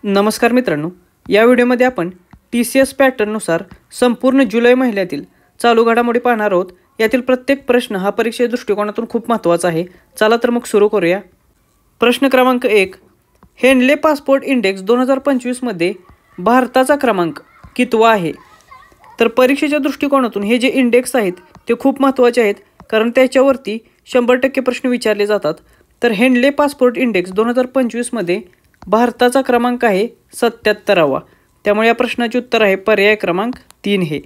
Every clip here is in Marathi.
नमस्कार मित्रांनो, या व्हिडिओमध्ये आपण TCS पॅटर्ननुसार संपूर्ण जुलै महिन्यातील चालू घडामोडी पाहणार आहोत। यातील प्रत्येक प्रश्न हा परीक्षे दृष्टिकोनातून खूप महत्त्वाचा आहे। चला तर मग सुरू करूया। प्रश्न क्रमांक 1, हेनले पासपोर्ट इंडेक्स 2025 मध्ये भारताचा क्रमांक कितवा आहे? तर परीक्षेच्या दृष्टिकोनातून हे जे इंडेक्स आहेत ते खूप महत्त्वाचे आहेत, कारण त्याच्यावरती 100% प्रश्न विचारले जातात। तर हेनले पासपोर्ट इंडेक्स 2025 मध्ये भारताचा क्रमांक आहे 77वा। त्यामुळे या प्रश्नाचे उत्तर आहे पर्याय क्रमांक 3 हे।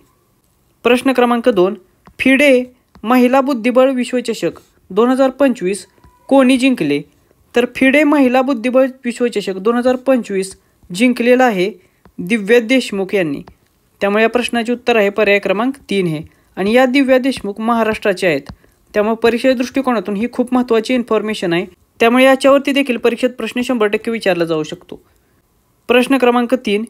प्रश्न क्रमांक 2, फिडे महिला बुद्धिबळ विश्वचषक 2025 कोणी जिंकले? तर फिडे महिला बुद्धिबळ विश्वचषक 2025 जिंकलेला आहे दिव्या देशमुख यांनी। त्यामुळे या प्रश्नाचे उत्तर आहे पर्याय क्रमांक 3 हे। आणि या दिव्या देशमुख महाराष्ट्राचे आहेत। त्यामुळे परीक्षेच्या दृष्टिकोनातून ही खूप महत्त्वाची इन्फॉर्मेशन आहे। त्यामुळे याच्यावरती देखील परीक्षेत प्रश्न 100% विचारला जाऊ शकतो। प्रश्न क्रमांक 3,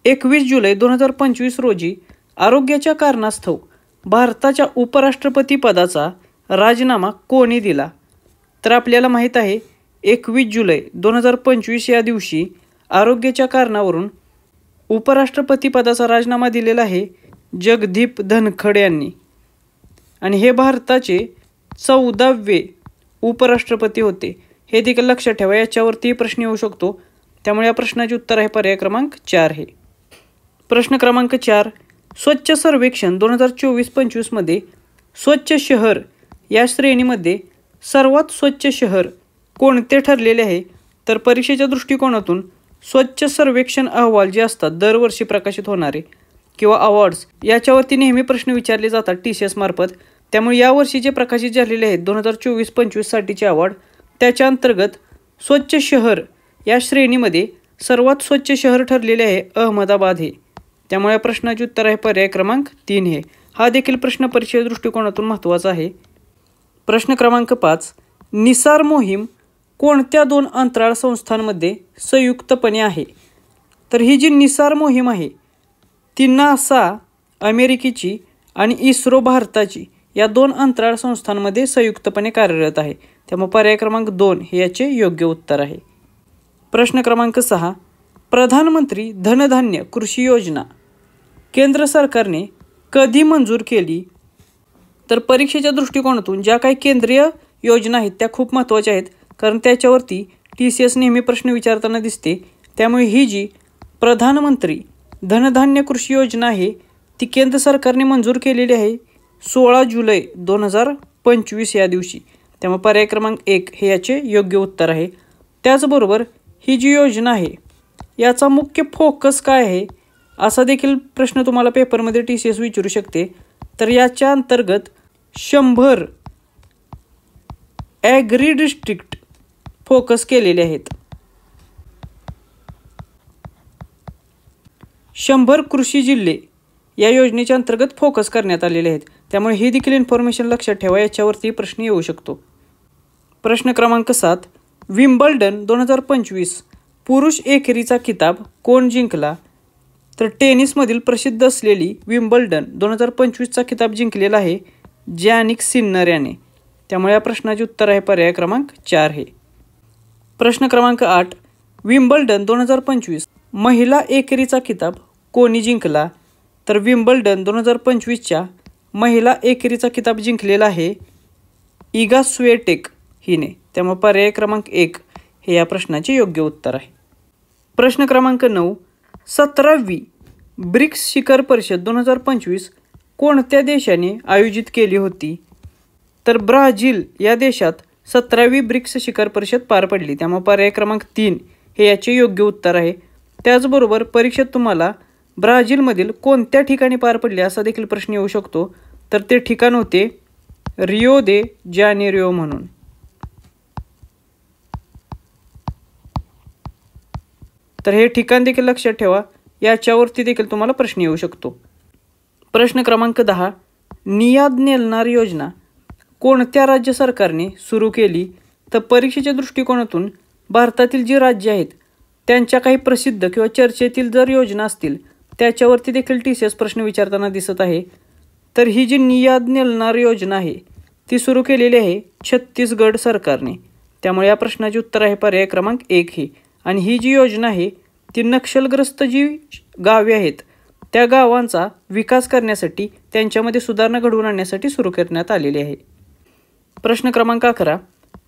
21 जुलै 2025 रोजी आरोग्याच्या कारणास्तव भारताच्या उपराष्ट्रपती पदाचा राजीनामा कोणी दिला? तर आपल्याला माहीत आहे 21 जुलै 2025 या दिवशी आरोग्याच्या कारणावरून उपराष्ट्रपती पदाचा राजीनामा दिलेला आहे जगदीप धनखड यांनी। आणि हे भारताचे 14वे उपराष्ट्रपती होते। हे देखील लक्षात ठेवा, याच्यावरती प्रश्न येऊ शकतो। त्यामुळे या प्रश्नाचे उत्तर आहे पर्याय क्रमांक 4 हे। प्रश्न क्रमांक 4, स्वच्छ सर्वेक्षण 2024-25 मध्ये स्वच्छ शहर या श्रेणीमध्ये सर्वात स्वच्छ शहर कोणते ठरलेले आहे? तर परीक्षेच्या दृष्टिकोनातून स्वच्छ सर्वेक्षण अहवाल जे असतात दरवर्षी प्रकाशित होणारे किंवा अवॉर्ड्स, याच्यावरती नेहमी प्रश्न विचारले जातात TCS मार्फत। त्यामुळे यावर्षी जे प्रकाशित झालेले आहेत 2024-25 साठीचे अवॉर्ड, त्याच्या अंतर्गत स्वच्छ शहर या श्रेणीमध्ये सर्वात स्वच्छ शहर ठरलेले आहे अहमदाबाद हे। त्यामुळे या प्रश्नाचे उत्तर आहे पर्याय क्रमांक 3 हे। हा देखील प्रश्न परीक्षेच्या दृष्टिकोनातून महत्त्वाचा आहे। प्रश्न क्रमांक 5, निसार मोहीम कोणत्या 2 अंतराळ संस्थांमध्ये संयुक्तपणे आहे? तर ही जी निसार मोहीम आहे ती नासा अमेरिकेची आणि इस्रो भारताची या 2 अंतराळ संस्थांमध्ये संयुक्तपणे कार्यरत आहे। त्यामुळे पर्याय क्रमांक 2 हे याचे योग्य उत्तर आहे। प्रश्न क्रमांक 6, प्रधानमंत्री धनधान्य कृषी योजना केंद्र सरकारने कधी मंजूर केली? तर परीक्षेच्या दृष्टिकोनातून ज्या काही केंद्रीय योजना आहेत त्या खूप महत्त्वाच्या आहेत, कारण त्याच्यावरती TCS नेहमी प्रश्न विचारताना दिसते। त्यामुळे ही जी प्रधानमंत्री धनधान्य कृषी योजना आहे ती केंद्र सरकारने मंजूर केलेली आहे 16 जुलै 2025 या दिवशी। त्यामुळे पर्याय क्रमांक 1 हे याचे योग्य उत्तर आहे। त्याचबरोबर ही जी योजना आहे याचा मुख्य फोकस काय आहे असा देखील प्रश्न तुम्हाला पेपरमध्ये TCS विचारू शकते। तर याच्या अंतर्गत 100 ॲग्री डिस्ट्रिक्ट फोकस केलेले आहेत। 100 कृषी जिल्हे या योजनेच्या अंतर्गत फोकस करण्यात आलेले आहेत। त्यामुळे ही देखील इन्फॉर्मेशन लक्षात ठेवा, याच्यावरती प्रश्न येऊ शकतो। प्रश्न क्रमांक 7, विम्बल्डन 2025 पुरुष एकेरीचा किताब कोण जिंकला? तर टेनिसमधील प्रसिद्ध असलेली विम्बल्डन 2025चा किताब जिंकलेला आहे जॅनिक सिन्नर याने। त्यामुळे या प्रश्नाचे उत्तर आहे पर्याय क्रमांक 4 हे। प्रश्न क्रमांक 8, विम्बल्डन 2025 महिला एकेरीचा किताब कोणी जिंकला? तर विम्बल्डन 2025च्या महिला एकेरीचा किताब जिंकलेला आहे इगा स्विएटेक हिने। त्यामुळे पर्याय क्रमांक 1 हे या प्रश्नाचे योग्य उत्तर आहे। प्रश्न क्रमांक 9, 17वी ब्रिक्स शिखर परिषद 2025 कोणत्या देशाने आयोजित केली होती? तर ब्राझील या देशात 17वी ब्रिक्स शिखर परिषद पार पडली। त्यामुळे पर्याय क्रमांक 3 हे याचे योग्य उत्तर आहे। त्याचबरोबर परीक्षेत तुम्हाला ब्राझीलमधील कोणत्या ठिकाणी पार पडले असा देखील प्रश्न येऊ शकतो। तर ते ठिकाण होते रिओ दे जानेरिओ म्हणून। तर हे ठिकाण देखील लक्षात ठेवा, याच्यावरती देखील तुम्हाला प्रश्न येऊ शकतो। प्रश्न क्रमांक 10, नियाद नेलनार योजना कोणत्या राज्य सरकारने सुरू केली? तर परीक्षेच्या दृष्टिकोनातून भारतातील जी राज्य आहेत त्यांच्या काही प्रसिद्ध किंवा चर्चेतील जर योजना असतील त्याच्यावरती देखील TCS प्रश्न विचारताना दिसत आहे। तर ही जी नियाद नेलनार योजना आहे ती सुरू केलेली आहे छत्तीसगड सरकारने। त्यामुळे या प्रश्नाचे उत्तर आहे पर्याय क्रमांक 1 हे। आणि ही जी योजना आहे ती नक्षलग्रस्त जी गावे आहेत त्या गावांचा विकास करण्यासाठी, त्यांच्यामध्ये सुधारणा घडवून आणण्यासाठी सुरू करण्यात आलेली आहे. प्रश्न क्रमांक 11.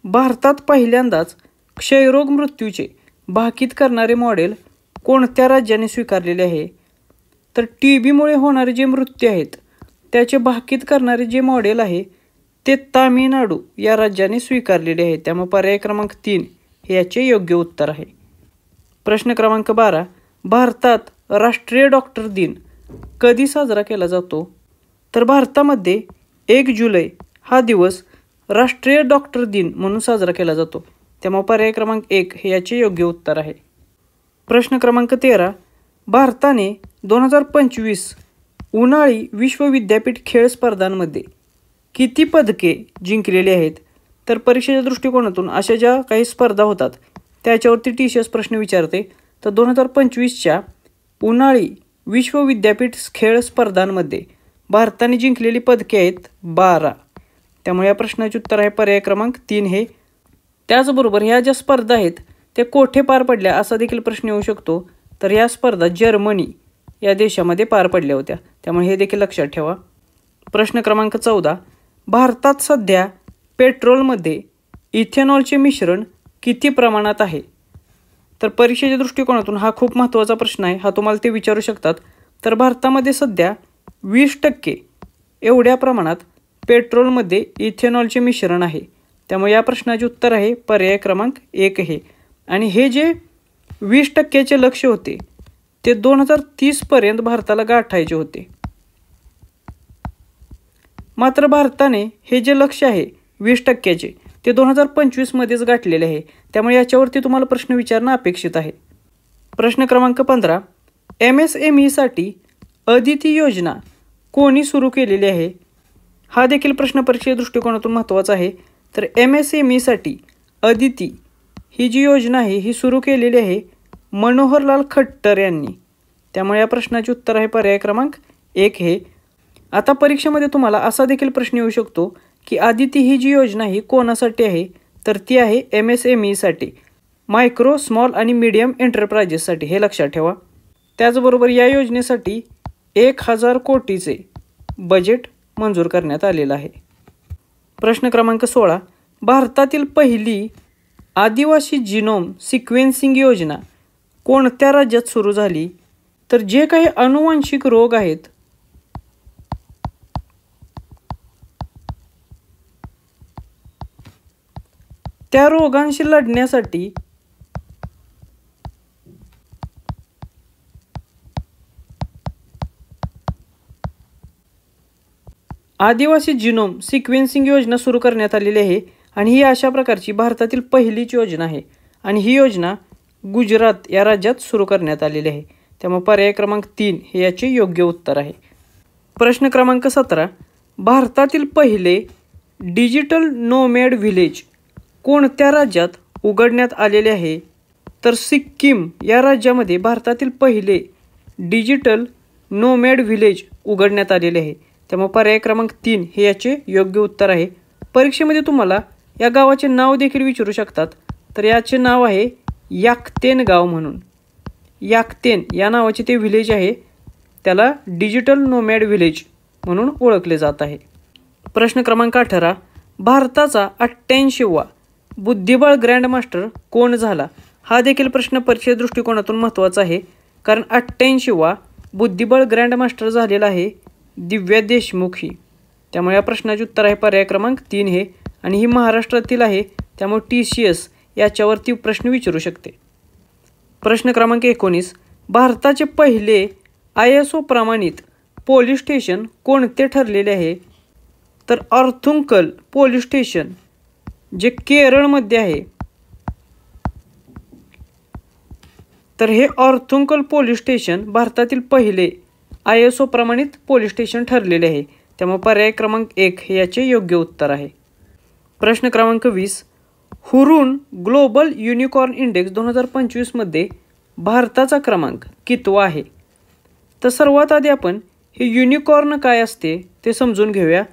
भारतात पहिल्यांदाच क्षयरोग मृत्यूचे भाकीत करणारे मॉडेल कोणत्या राज्याने स्वीकारलेले आहे? तर TBमुळे होणारे जे मृत्यू आहेत त्याचे भाकीत करणारे जे मॉडेल आहे ते तामिळनाडू या राज्याने स्वीकारलेले आहे. त्यामुळे पर्याय क्रमांक 3 हे याचे योग्य उत्तर आहे. प्रश्न क्रमांक 12. भारतात राष्ट्रीय डॉक्टर दिन कधी साजरा केला जातो? तर भारतामध्ये 1 जुलै हा दिवस राष्ट्रीय डॉक्टर दिन म्हणून साजरा केला जातो. त्यामुळे पर्याय क्रमांक 1 हे याचे योग्य उत्तर आहे. प्रश्न क्रमांक 13. भारताने 2025 उन्हाळी विश्व विद्यापीठ खेळ स्पर्धांमध्ये किती पदके जिंकलेली आहेत? तर परीक्षेच्या दृष्टिकोनातून अशा ज्या काही स्पर्धा होतात त्याच्यावरती TCS प्रश्न विचारते. तर 2025च्या उन्हाळी विश्व विद्यापीठ खेळ स्पर्धांमध्ये भारताने जिंकलेली पदके आहेत 12. त्यामुळे या प्रश्नाचे उत्तर आहे पर्याय क्रमांक 3 हे. त्याचबरोबर ह्या ज्या स्पर्धा आहेत ते कोठे पार पडल्या असा देखील प्रश्न येऊ शकतो. तर या स्पर्धा जर्मनी या देशामध्ये पार पडल्या होत्या. त्यामुळे हे देखील लक्षात ठेवा. प्रश्न क्रमांक 14. भारतात सध्या पेट्रोलमध्ये इथेनॉलचे मिश्रण किती प्रमाणात आहे? तर परीक्षेच्या दृष्टिकोनातून हा खूप महत्त्वाचा प्रश्न आहे. हा तुम्हाला ते विचारू शकतात. तर भारतामध्ये सध्या 20% एवढ्या प्रमाणात पेट्रोलमध्ये इथेनॉलचे मिश्रण आहे. त्यामुळे या प्रश्नाचे उत्तर आहे पर्याय क्रमांक 1 हे. आणि हे जे 20%चे लक्ष्य होते ते 2030 पर्यंत भारताला गाठायचे होते. मात्र भारताने हे जे लक्ष्य आहे 20%चे ते 2025 मध्येच गाठलेले आहे. त्यामुळे याच्यावरती तुम्हाला प्रश्न विचारणं अपेक्षित आहे. प्रश्न क्रमांक 15. MSMEसाठी अदिती योजना कोणी सुरू केलेली आहे? हा देखील प्रश्न परीक्षेच्या दृष्टिकोनातून महत्त्वाचा आहे. तर MSMEसाठी अदिती ही जी योजना आहे ही सुरू केलेली आहे मनोहरलाल खट्टर यांनी. त्यामुळे या प्रश्नाचे उत्तर आहे पर्याय क्रमांक 1 हे. आता परीक्षेमध्ये तुम्हाला असा देखील प्रश्न येऊ शकतो की अदिती ही जी योजना ही कोणासाठी आहे? तर ती आहे MSMEसाठी, मायक्रो स्मॉल आणि मीडियम एंटरप्राइजेससाठी. हे लक्षात ठेवा. त्याचबरोबर या योजनेसाठी 1000 कोटीचे बजेट मंजूर करण्यात आलेलं आहे. प्रश्न क्रमांक 16. भारतातील पहिली आदिवासी जिनोम सिक्वेन्सिंग योजना कोणत्या राज्यात सुरू झाली? तर जे काही अनुवांशिक रोग आहेत त्या रोगांशी लढण्यासाठी आदिवासी जिनोम सिक्वेन्सिंग योजना सुरू करण्यात आलेली आहे. आणि ही अशा प्रकारची भारतातील पहिलीच योजना आहे. आणि ही योजना गुजरात या राज्यात सुरू करण्यात आलेली आहे. त्यामुळे पर्याय क्रमांक 3 हे याचे योग्य उत्तर आहे. प्रश्न क्रमांक 17. भारतातील पहिले डिजिटल नोमॅड व्हिलेज कोणत्या राज्यात उघडण्यात आलेले आहे? तर सिक्कीम या राज्यामध्ये भारतातील पहिले डिजिटल नोमॅड व्हिलेज उघडण्यात आलेले आहे. त्यामुळे पर्याय क्रमांक 3 हे याचे योग्य उत्तर आहे. परीक्षेमध्ये तुम्हाला या गावाचे नाव देखील विचारू शकतात. तर याचे नाव आहे याकतेन गाव म्हणून. याकतेन या नावाचे ते व्हिलेज आहे, त्याला डिजिटल नोमॅड व्हिलेज म्हणून ओळखले जात आहे. प्रश्न क्रमांक 18. भारताचा 88वा बुद्धिबळ ग्रँडमास्टर कोण झाला? हा देखील प्रश्न परीक्षे दृष्टिकोनातून महत्त्वाचा आहे. कारण 88वा बुद्धिबळ ग्रँडमास्टर झालेला आहे दिव्या देशमुख ही. त्यामुळे या प्रश्नाचे उत्तर आहे पर्याय क्रमांक 3 हे. आणि ही महाराष्ट्रातील आहे. त्यामुळे TCS याच्यावरती प्रश्न विचारू शकते. प्रश्न क्रमांक 19. भारताचे पहिले ISO प्रमाणित पोलीस स्टेशन कोणते ठरलेले आहे? तर अर्थुंकल पोलीस स्टेशन जे केरळमध्ये आहे. तर हे अर्थुंकल पोलीस स्टेशन भारतातील पहिले ISO प्रमाणित पोलीस स्टेशन ठरलेले आहे. त्यामुळे पर्याय क्रमांक 1 हे याचे योग्य उत्तर आहे. प्रश्न क्रमांक 20. हुरून ग्लोबल युनिकॉर्न इंडेक्स 2025 मध्ये भारताचा क्रमांक कितवा आहे? तर सर्वात आधी आपण हे युनिकॉर्न काय असते ते समजून घेऊया.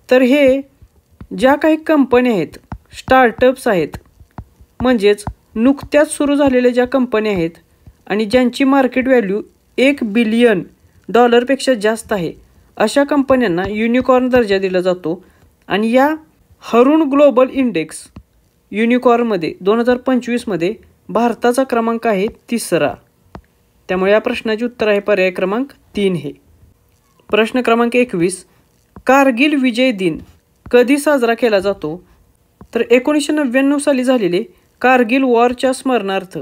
तर हे ज्या काही कंपन्या आहेत, स्टार्टअप्स आहेत, म्हणजेच नुकत्याच सुरू झालेल्या ज्या कंपन्या आहेत आणि ज्यांची मार्केट व्हॅल्यू $1 बिलियन जास्त आहे अशा कंपन्यांना युनिकॉर्न दर्जा दिला जातो. आणि या हरुण ग्लोबल इंडेक्स युनिकॉर्नमध्ये 2025मध्ये भारताचा क्रमांक आहे 3रा. त्यामुळे या प्रश्नाचे उत्तर आहे पर्याय क्रमांक 3 हे. प्रश्न क्रमांक 21, कारगिल विजय दिन कधी साजरा केला जातो? तर 1999 साली झालेले कारगिल वॉरच्या स्मरणार्थ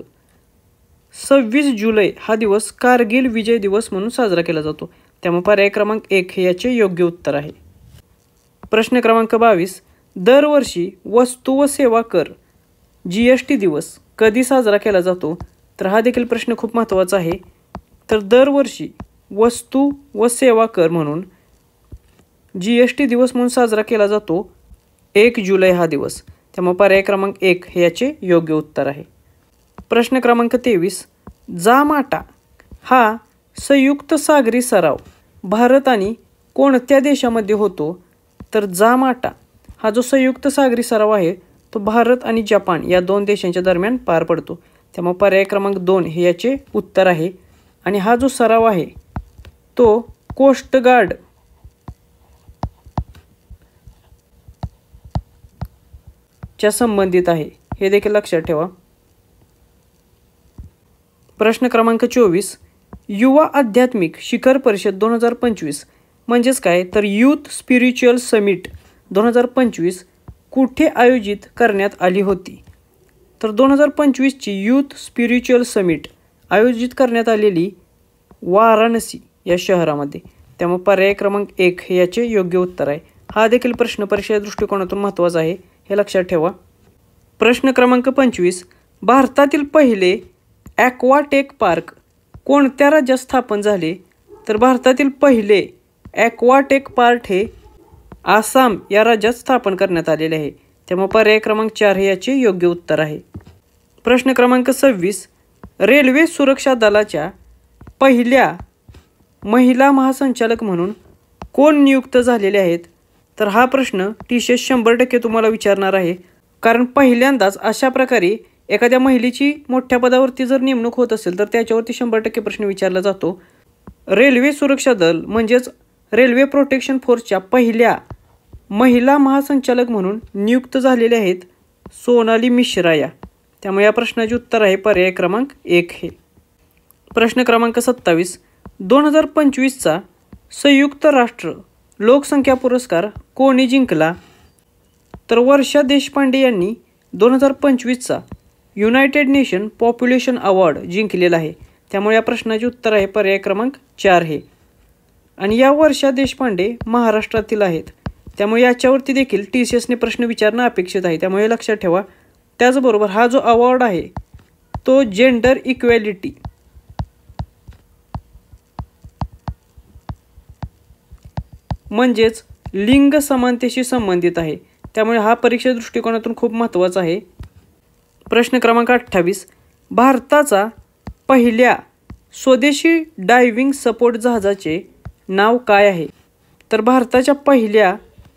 26 जुलै हा दिवस कारगिल विजय दिवस म्हणून साजरा केला जातो. त्यामुळे पर्याय क्रमांक 1 हे याचे योग्य उत्तर आहे. प्रश्न क्रमांक 22, दरवर्षी वस्तू व सेवा कर GST दिवस कधी साजरा केला जातो? तर हा देखील प्रश्न खूप महत्त्वाचा आहे. तर दरवर्षी वस्तू व सेवा कर म्हणून GST दिवस म्हणून साजरा केला जातो 1 जुलै हा दिवस. त्यामुळे पर्याय क्रमांक 1 हे याचे योग्य उत्तर आहे. प्रश्न क्रमांक 23, जामाटा हा संयुक्त सागरी सराव भारत आणि कोणत्या देशामध्ये होतो? तर जामाटा हा जो संयुक्त सागरी सराव आहे तो भारत आणि जपान या 2 देशांच्या दरम्यान पार पडतो. त्यामुळे पर्याय क्रमांक 2 हे याचे उत्तर आहे. आणि हा जो सराव आहे तो कोस्ट गार्ड च्या संबंधित आहे, हे देखील लक्षात ठेवा. प्रश्न क्रमांक 24, युवा आध्यात्मिक शिखर परिषद 2025 म्हणजेच काय? तर यूथ स्पिरिच्युअल समिट 2025 कुठे आयोजित करण्यात आली होती? तर 2025ची यूथ स्पिरिच्युअल समिट आयोजित करण्यात आलेली वाराणसी या शहरामध्ये. त्यामुळे पर्याय क्रमांक 1 हे याचे योग्य उत्तर आहे. हा देखील प्रश्न परीक्षेच्या दृष्टिकोनातून महत्त्वाचा आहे, हे लक्षात ठेवा. प्रश्न क्रमांक 25, भारतातील पहिले ॲक्वाटेक पार्क कोणत्या राज्यात स्थापन झाले? तर भारतातील पहिले ॲक्वाटेक पार्क हे आसाम या राज्यात स्थापन करण्यात आलेले आहे. त्यामुळे पर्याय क्रमांक 4 हे याचे योग्य उत्तर आहे. प्रश्न क्रमांक 26, रेल्वे सुरक्षा दलाच्या पहिल्या महिला महासंचालक म्हणून कोण नियुक्त झालेले आहेत? तर हा प्रश्न TCS 100% तुम्हाला विचारणार आहे, कारण पहिल्यांदाच अशा प्रकारे एखाद्या महिलेची मोठ्या पदावरती जर नेमणूक होत असेल तर त्याच्यावरती 100% प्रश्न विचारला जातो. रेल्वे सुरक्षा दल म्हणजेच रेल्वे प्रोटेक्शन फोर्सच्या पहिल्या महिला महासंचालक म्हणून नियुक्त झालेले आहेत सोनाली मिश्रा या. त्यामुळे या प्रश्नाचे उत्तर आहे पर्याय क्रमांक 1 हे. प्रश्न क्रमांक 27, 2025चा संयुक्त राष्ट्र लोकसंख्या पुरस्कार कोणी जिंकला? तर वर्षा देशपांडे यांनी 2025चा युनायटेड नेशन पॉप्युलेशन अवॉर्ड जिंकलेला आहे. त्यामुळे या प्रश्नाचे उत्तर आहे पर्याय क्रमांक 4 हे. आणि या वर्षा देशपांडे महाराष्ट्रातील आहेत. त्यामुळे याच्यावरती देखील TCSने प्रश्न विचारणं अपेक्षित आहे, त्यामुळे लक्षात ठेवा. त्याचबरोबर हा जो अवॉर्ड आहे तो जेंडर इक्वॅलिटी म्हणजेच लिंग समानतेशी संबंधित आहे. त्यामुळे हा परीक्षे दृष्टिकोनातून खूप महत्त्वाचा आहे. प्रश्न क्रमांक 28, भारताचा पहिल्या स्वदेशी डायव्हिंग सपोर्ट जहाजाचे नाव काय आहे? तर भारताच्या पहिल्या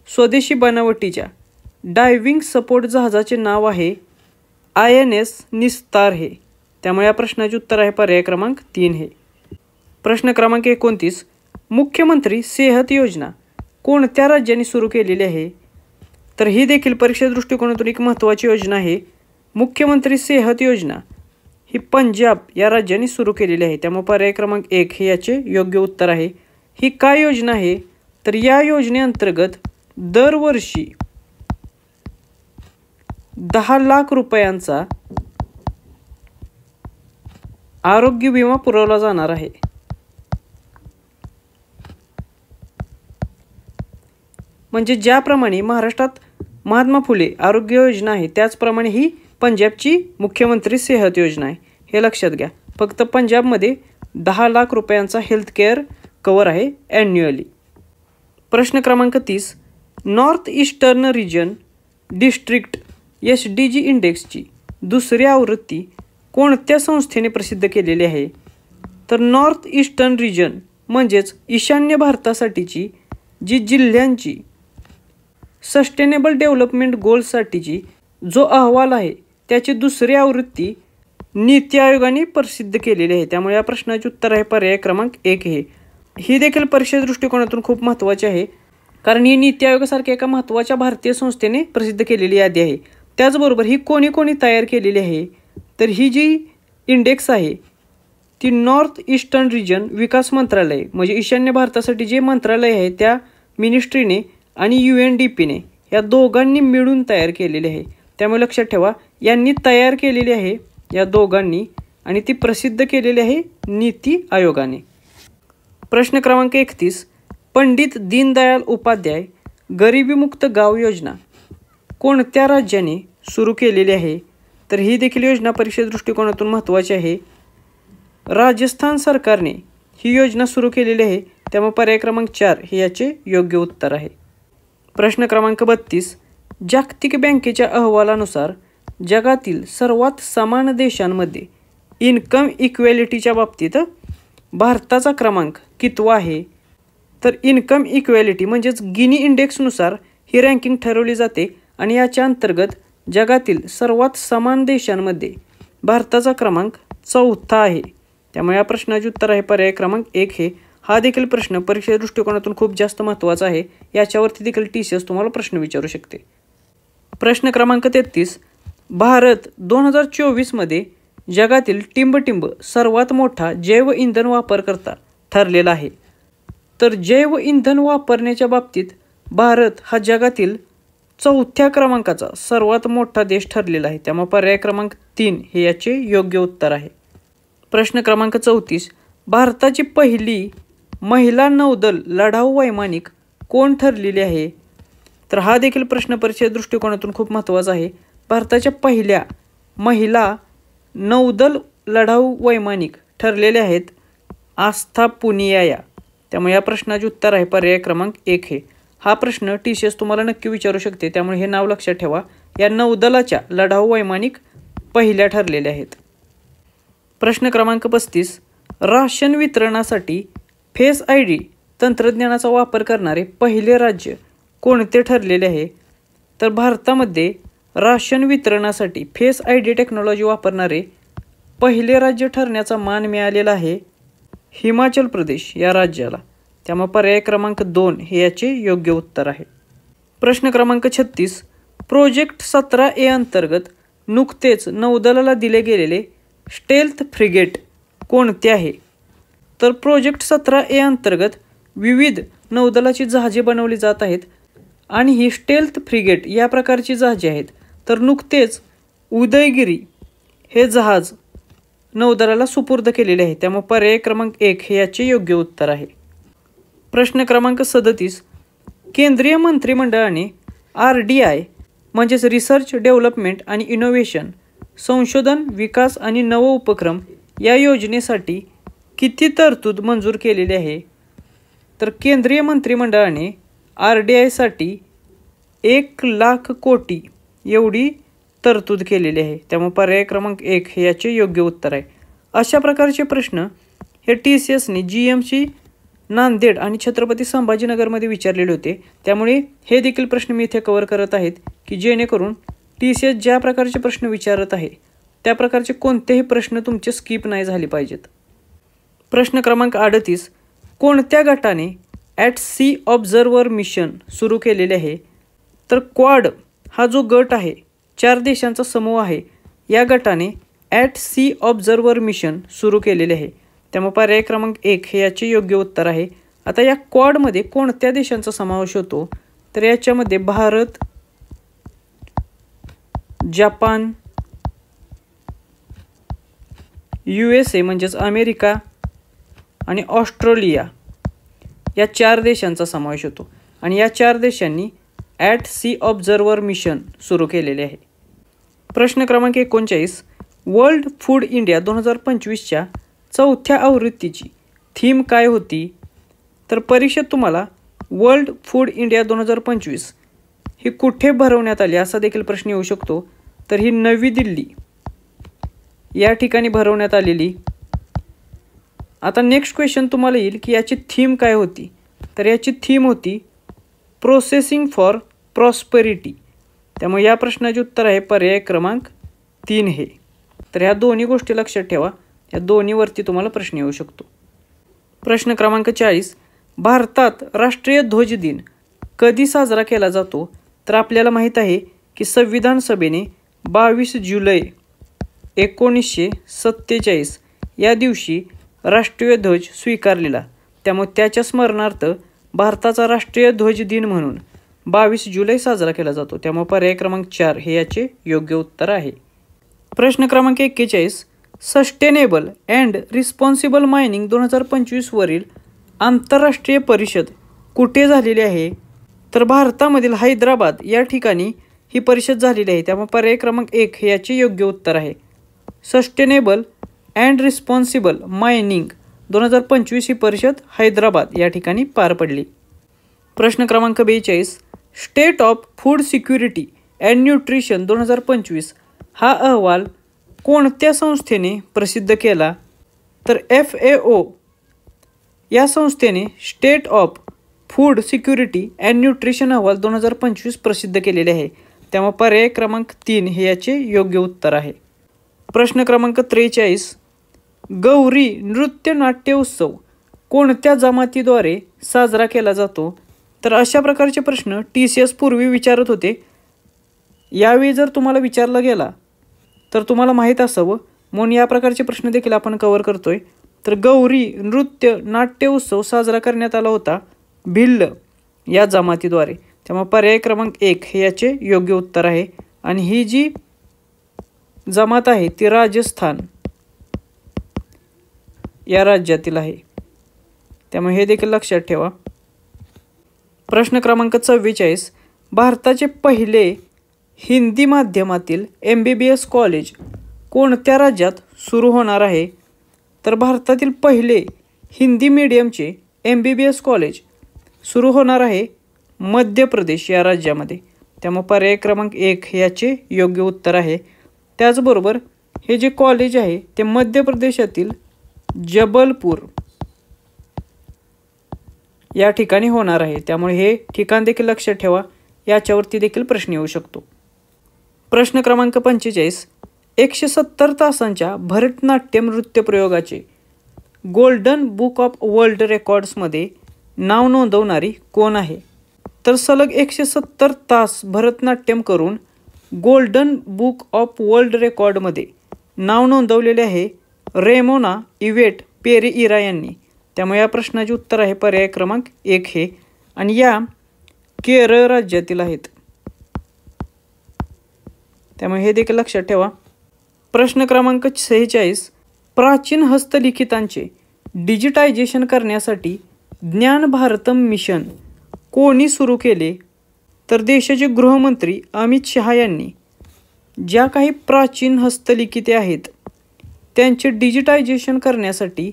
स्वदेशी बनावटीच्या डायव्हिंग सपोर्ट जहाजाचे नाव आहे INS निस्तार हे. त्यामुळे या प्रश्नाचे उत्तर आहे पर्याय क्रमांक 3 हे. प्रश्न क्रमांक 29, मुख्यमंत्री सेहत योजना कोणत्या राज्यांनी सुरू केलेली आहे? तर ही देखील परीक्षा दृष्टिकोनातून एक महत्त्वाची योजना आहे. मुख्यमंत्री सेहत योजना ही पंजाब या राज्यांनी सुरू केलेली आहे. त्यामुळे पर्याय क्रमांक 1 हे याचे योग्य उत्तर आहे. ही काय योजना आहे? तर या योजनेअंतर्गत दरवर्षी 10 लाख रुपयांचा आरोग्य विमा पुरवला जाणार आहे. म्हणजे ज्याप्रमाणे महाराष्ट्रात महात्मा फुले आरोग्य योजना आहे त्याचप्रमाणे ही पंजाबची मुख्यमंत्री सेहत योजना आहे, हे लक्षात घ्या. फक्त पंजाबमध्ये 10 लाख रुपयांचा हेल्थ केअर कवर आहे ॲन्युअली. प्रश्न क्रमांक 30, north eastern region district SDG इंडेक्सची दुसरी आवृत्ती कोणत्या संस्थेने प्रसिद्ध केलेली आहे? तर नॉर्थ ईस्टर्न रिजन म्हणजेच ईशान्य भारतासाठीची जी जिल्ह्यांची सस्टेनेबल डेव्हलपमेंट गोल्ससाठीची जो अहवाल आहे त्याची दुसरी आवृत्ती नीती आयोगाने प्रसिद्ध केलेली आहे. त्यामुळे या प्रश्नाचे उत्तर आहे पर्याय क्रमांक 1 हे. ही देखील परीक्षा दृष्टिकोनातून खूप महत्त्वाची आहे, कारण ही नीती आयोगासारख्या एका महत्त्वाच्या भारतीय संस्थेने प्रसिद्ध केलेली यादी आहे. त्याचबरोबर ही कोणी कोणी तयार केलेली आहे, तर ही जी इंडेक्स आहे ती नॉर्थ ईस्टर्न रिजन विकास मंत्रालय म्हणजे ईशान्य भारतासाठी जे मंत्रालय आहे त्या मिनिस्ट्रीने आणि UNDPने या दोघांनी मिळून तयार केलेली आहे. त्यामुळे लक्षात ठेवा, यांनी तयार केलेली आहे या दोघांनी आणि ती प्रसिद्ध केलेली आहे नीती आयोगाने. प्रश्न क्रमांक 31, पंडित दीनदयाल उपाध्याय गरिबीमुक्त गाव योजना कोणत्या राज्याने सुरू केलेली आहे? तर ही देखील योजना परीक्षा दृष्टिकोनातून महत्त्वाची आहे. राजस्थान सरकारने ही योजना सुरू केलेली आहे. त्यामुळे पर्याय क्रमांक 4 हे याचे योग्य उत्तर आहे. प्रश्न क्रमांक 32, जागतिक बँकेच्या अहवालानुसार जगातील सर्वात समान देशांमध्ये इन्कम इक्वॅलिटीच्या बाबतीत भारताचा क्रमांक कितवा आहे? तर इन्कम इक्वॅलिटी म्हणजेच गिनी इंडेक्सनुसार ही रँकिंग ठरवली जाते आणि याच्या अंतर्गत जगातील सर्वात समान देशांमध्ये भारताचा क्रमांक 4था आहे. त्यामुळे या प्रश्नाचे उत्तर आहे पर्याय क्रमांक 1 हे. हा देखील प्रश्न परीक्षा दृष्टिकोनातून खूप जास्त महत्त्वाचा आहे. याच्यावरती देखील TCS तुम्हाला प्रश्न विचारू शकते. प्रश्न क्रमांक 33, भारत 2024मध्ये जगातील टिंबटिंब सर्वात मोठा जैव इंधन वापरकर्ता ठरलेला आहे. तर जैव इंधन वापरण्याच्या बाबतीत भारत हा जगातील 4थ्या क्रमांकाचा सर्वात मोठा देश ठरलेला आहे. त्यामुळे पर्याय क्रमांक 3 हे याचे योग्य उत्तर आहे. प्रश्न क्रमांक 34, भारताची पहिली महिला नौदल लढाऊ वैमानिक कोण ठरलेली आहे? तर हा देखील प्रश्न परीक्षा दृष्टिकोनातून खूप महत्त्वाचा आहे. भारताच्या पहिल्या महिला नौदल लढाऊ वैमानिक ठरलेले आहेत आस्था पुनिया. त्यामुळे या प्रश्नाचे उत्तर आहे पर्याय क्रमांक 1 हे. हा प्रश्न TCS तुम्हाला नक्की विचारू शकते, त्यामुळे हे नाव लक्षात ठेवा. या नौदलाच्या लढाऊ वैमानिक पहिल्या ठरलेल्या आहेत. प्रश्न क्रमांक 35, राशन वितरणासाठी फेस ID तंत्रज्ञानाचा वापर करणारे पहिले राज्य कोणते ठरलेले आहे? तर भारतामध्ये राशन वितरणासाठी फेस ID टेक्नॉलॉजी वापरणारे पहिले राज्य ठरण्याचा मान मिळालेला आहे हिमाचल प्रदेश या राज्याला. त्यामुळे पर्याय क्रमांक 2 हे याचे योग्य उत्तर आहे. प्रश्न क्रमांक 36, प्रोजेक्ट 17A अंतर्गत नुकतेच नौदलाला दिले गेलेले स्टेल्थ फ्रिगेट कोणते आहे? तर प्रोजेक्ट 17A अंतर्गत विविध नौदलाची जहाजे बनवली जात आहेत आणि ही स्टेल्थ फ्रिगेट या प्रकारची जहाजे आहेत. तर नुकतेच उदयगिरी हे जहाज नौदलाला सुपूर्द केलेले आहे. त्यामुळे पर्याय क्रमांक 1 हे याचे योग्य उत्तर आहे. प्रश्न क्रमांक 37, केंद्रीय मंत्रिमंडळाने RDI म्हणजेच रिसर्च डेव्हलपमेंट आणि इनोव्हेशन संशोधन विकास आणि नव उपक्रम या योजनेसाठी किती तरतूद मंजूर केलेली आहे? तर केंद्रीय मंत्रिमंडळाने RDI साठी 1,00,000 कोटी एवढी तरतूद केलेली आहे. त्यामुळे पर्याय क्रमांक 1 हे याचे योग्य उत्तर आहे. अशा प्रकारचे प्रश्न हे TCSने GMC नांदेड आणि छत्रपती संभाजीनगरमध्ये विचारलेले होते. त्यामुळे हे देखील प्रश्न मी इथे कव्हर करत आहेत की जेणेकरून TCS ज्या प्रकारचे प्रश्न विचारत आहे त्या प्रकारचे कोणतेही प्रश्न तुमचे स्किप नाही झाले पाहिजेत. प्रश्न क्रमांक 38, कोणत्या गटाने ॲट सी ऑब्झर्व्हर मिशन सुरू केलेले आहे? तर क्वाड हा जो गट आहे 4 देशांचा समूह आहे, या गटाने ॲट सी ऑब्झर्व्हर मिशन सुरू केलेले आहे. त्यामुळे पर्याय क्रमांक 1 हे याचे योग्य उत्तर आहे. आता या क्वाडमध्ये कोणत्या देशांचा समावेश होतो? तर याच्यामध्ये भारत, जपान, USA म्हणजेच अमेरिका आणि ऑस्ट्रेलिया या 4 देशांचा समावेश होतो आणि या 4 देशांनी ॲट सी ऑब्झर्व्हर मिशन सुरू केलेले आहे. प्रश्न क्रमांक 39, वर्ल्ड फूड इंडिया 2025च्या 4थ्या आवृत्तीची थीम काय होती? तर परीक्षेत तुम्हाला वर्ल्ड फूड इंडिया 2025 ही कुठे भरवण्यात आली असा देखील प्रश्न येऊ शकतो. तर ही नवी दिल्ली या ठिकाणी भरवण्यात आलेली. आता नेक्स्ट क्वेश्चन तुम्हाला येईल की याची थीम काय होती? तर याची थीम होती प्रोसेसिंग फॉर प्रॉस्पेरिटी. त्यामुळे या प्रश्नाचे उत्तर आहे पर्याय क्रमांक 3 हे. तर ह्या दोन्ही गोष्टी लक्षात ठेवा, या दोन्हीवरती तुम्हाला प्रश्न येऊ शकतो. प्रश्न क्रमांक 40, भारतात राष्ट्रीय ध्वज दिन कधी साजरा केला जातो? तर आपल्याला माहीत आहे की संविधान सभेने 22 जुलै 1947 या दिवशी राष्ट्रीय ध्वज स्वीकारलेला. त्यामुळे त्याच्या स्मरणार्थ भारताचा राष्ट्रीय ध्वज दिन म्हणून 22 जुलै साजरा केला जातो. त्यामुळे पर्याय क्रमांक 4 हे याचे योग्य उत्तर आहे. प्रश्न क्रमांक 41, सस्टेनेबल अँड रिस्पॉन्सिबल मायनिंग 2025 वरील आंतरराष्ट्रीय परिषद कुठे झालेली आहे? तर भारतामधील हैदराबाद या ठिकाणी ही परिषद झालेली आहे. त्यामुळे पर्याय क्रमांक 1 हे याचे योग्य उत्तर आहे. सस्टेनेबल अँड रिस्पॉन्सिबल मायनिंग 2025 ही परिषद हैदराबाद या ठिकाणी पार पडली. प्रश्न क्रमांक 42, state of food security and nutrition 2025 हा अहवाल कोणत्या संस्थेने प्रसिद्ध केला? तर FAO या संस्थेने state of food security and nutrition अहवाल 2025 प्रसिद्ध केलेले आहे. त्यामुळे पर्याय क्रमांक 3 हे याचे योग्य उत्तर आहे. प्रश्न क्रमांक 43, गौरी नृत्य नाट्य उत्सव कोणत्या जमातीद्वारे साजरा केला जातो? तर अशा प्रकारचे प्रश्न TCS पूर्वी विचारत होते. यावेळी जर तुम्हाला विचारला गेला तर तुम्हाला माहीत असावं म्हणून या प्रकारचे प्रश्न देखील आपण कव्हर करतोय. तर गौरी नृत्य नाट्य उत्सव साजरा करण्यात आला होता भिल्ल या जमातीद्वारे. त्यामुळे पर्याय क्रमांक 1 हे याचे योग्य उत्तर आहे. आणि ही जी जमात आहे ती राजस्थान या राज्यातील आहे. त्यामुळे हे देखील लक्षात ठेवा. प्रश्न क्रमांक 44, भारताचे पहिले हिंदी माध्यमातील MBBS कॉलेज कोणत्या राज्यात सुरू होणार आहे? तर भारतातील पहिले हिंदी मीडियमचे MBBS कॉलेज सुरू होणार आहे मध्य प्रदेश या राज्यामध्ये. त्यामुळे पर्याय क्रमांक 1 हे याचे योग्य उत्तर आहे. त्याचबरोबर हे जे कॉलेज आहे ते मध्य प्रदेशातील जबलपूर या ठिकाणी होणार आहे. त्यामुळे हे ठिकाण देखील लक्षात ठेवा, याच्यावरती देखील प्रश्न येऊ शकतो. प्रश्न क्रमांक 45, 170 तासांच्या भरतनाट्यम नृत्य प्रयोगाचे गोल्डन बुक ऑफ वर्ल्ड रेकॉर्ड्समध्ये नाव नोंदवणारी कोण आहे? तर सलग 170 तास भरतनाट्यम करून गोल्डन बुक ऑफ वर्ल्ड रेकॉर्डमध्ये नाव नोंदवलेले आहे रेमोना इवेट पेरेइरा यांनी. त्यामुळे या प्रश्नाचे उत्तर आहे पर्याय क्रमांक 1 हे. आणि या केरळ राज्यातील आहेत. त्यामुळे हे देखील लक्षात ठेवा. प्रश्न क्रमांक 46, प्राचीन हस्तलिखितांचे डिजिटायझेशन करण्यासाठी ज्ञान भारतम मिशन कोणी सुरू केले? तर देशाचे गृहमंत्री अमित शहा यांनी ज्या काही प्राचीन हस्तलिखिते आहेत त्यांचे डिजिटायझेशन करण्यासाठी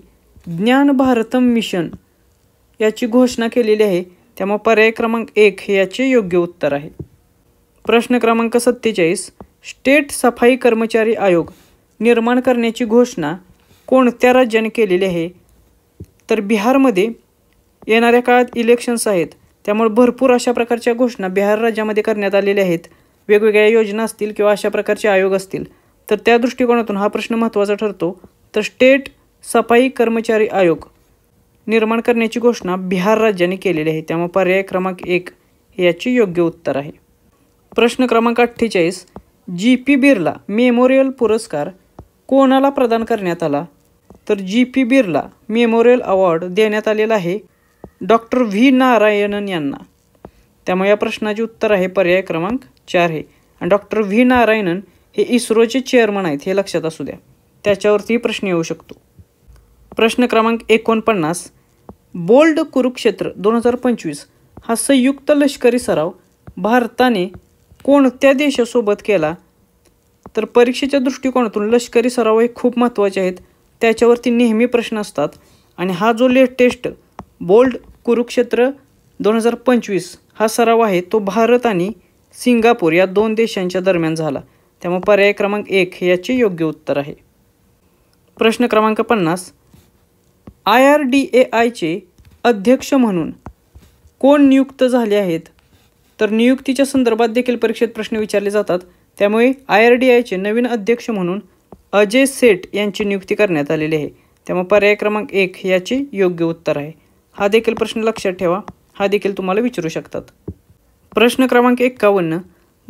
ज्ञान भारतम मिशन याची घोषणा केलेली आहे. त्यामुळे पर्याय क्रमांक 1 हे याचे योग्य उत्तर आहे. प्रश्न क्रमांक 47, स्टेट सफाई कर्मचारी आयोग निर्माण करण्याची घोषणा कोणत्या राज्याने केलेली आहे? तर बिहारमध्ये येणाऱ्या काळात इलेक्शन्स आहेत, त्यामुळे भरपूर अशा प्रकारच्या घोषणा बिहार राज्यामध्ये करण्यात आलेल्या आहेत. वेगवेगळ्या योजना असतील किंवा अशा प्रकारचे आयोग असतील तर त्या दृष्टिकोनातून हा प्रश्न महत्त्वाचा ठरतो. तर स्टेट सफाई कर्मचारी आयोग निर्माण करण्याची घोषणा बिहार राज्याने केलेली आहे. त्यामुळे पर्याय क्रमांक 1 हे याचे योग्य उत्तर आहे. प्रश्न क्रमांक 48, GP बिर्ला मेमोरियल पुरस्कार कोणाला प्रदान करण्यात आला? तर GP बिर्ला मेमोरियल अवॉर्ड देण्यात आलेला आहे डॉक्टर V नारायणन यांना. त्यामुळे या प्रश्नाचे उत्तर आहे पर्याय क्रमांक 4 हे. आणि डॉक्टर V नारायणन हे इस्रोचे चेअरमन आहेत, हे लक्षात असू द्या, त्याच्यावरती प्रश्न येऊ शकतो. प्रश्न क्रमांक 49, बोल्ड कुरुक्षेत्र 2025 हा संयुक्त लष्करी सराव भारताने कोणत्या देशासोबत केला? तर परीक्षेच्या दृष्टिकोनातून लष्करी सराव हे खूप महत्त्वाचे आहेत, त्याच्यावरती नेहमी प्रश्न असतात. आणि हा जो लेटेस्ट बोल्ड कुरुक्षेत्र 2025 हा सराव आहे तो भारत आणि सिंगापूर या 2 देशांच्या दरम्यान झाला. त्यामुळे पर्याय क्रमांक 1 हे याचे योग्य उत्तर आहे. प्रश्न क्रमांक 50, IRDAIचे अध्यक्ष म्हणून कोण नियुक्त झाले आहेत? तर नियुक्तीच्या संदर्भात देखील परीक्षेत प्रश्न विचारले जातात. त्यामुळे IRDAIचे नवीन अध्यक्ष म्हणून अजय सेठ यांची नियुक्ती करण्यात आलेली आहे. त्यामुळे पर्याय क्रमांक 1 याचे योग्य उत्तर आहे. हा देखील प्रश्न लक्षात ठेवा, हा देखील तुम्हाला विचारू शकतात. प्रश्न क्रमांक 51.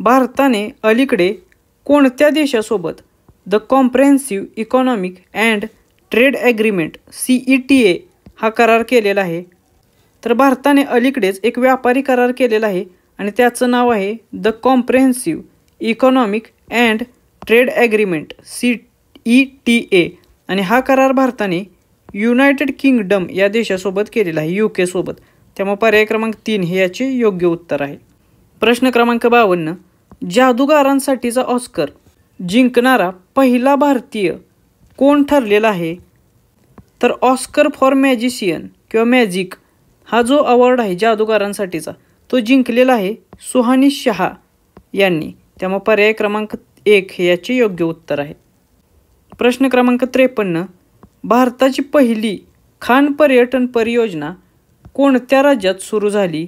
भारताने अलीकडे कोणत्या देशासोबत the comprehensive economic and trade agreement CETA हा करार केलेला आहे? तर भारताने अलीकडेच एक व्यापारी करार केलेला आहे आणि त्याचं नाव आहे the comprehensive economic and trade agreement CETA. आणि हा करार भारताने युनायटेड किंगडम या देशासोबत केलेला आहे, UK सोबत. त्यामुळे पर्याय क्रमांक 3 हे याचे योग्य उत्तर आहे. प्रश्न क्रमांक 52. जादूगारांसाठीचा ऑस्कर जिंकणारा पहिला भारतीय कोण ठरलेला आहे? तर ऑस्कर फॉर मॅजिशियन किंवा मॅजिक हा जो अवॉर्ड आहे जादूगारांसाठीचा तो जिंकलेला आहे सुहानी शहा यांनी. त्यामुळे पर्याय क्रमांक 1 हे याचे योग्य उत्तर आहे. प्रश्न क्रमांक 53. भारताची पहिली खान पर्यटन परियोजना कोणत्या राज्यात सुरू झाली?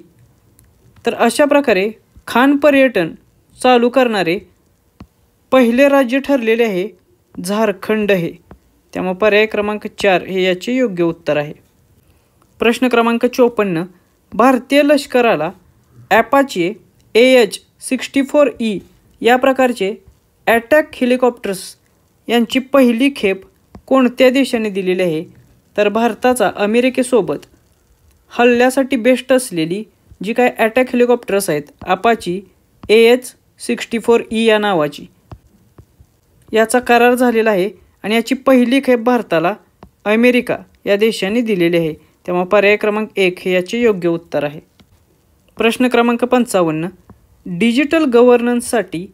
तर अशा प्रकारे खान पर्यटन चालू करणारे पहिले राज्य ठरलेले आहे झारखंड हे. त्यामुळे पर्याय क्रमांक 4 हे याचे योग्य उत्तर आहे. प्रश्न क्रमांक 54. भारतीय लष्कराला ॲपाचे AH-64E या प्रकारचे अटॅक हेलिकॉप्टर्स यांची पहिली खेप कोणत्या देशाने दिलेली आहे? तर भारताचा अमेरिकेसोबत हल्ल्यासाठी बेस्ट असलेली जी काय अटॅक हेलिकॉप्टर्स आहेत अपाची AH-64E या नावाची, याचा करार झालेला आहे आणि याची पहिली खेप भारताला अमेरिका या देशाने दिलेली आहे. त्यामुळे पर्याय क्रमांक 1 हे याचे योग्य उत्तर आहे. प्रश्न क्रमांक 55. डिजिटल गव्हर्नन्ससाठी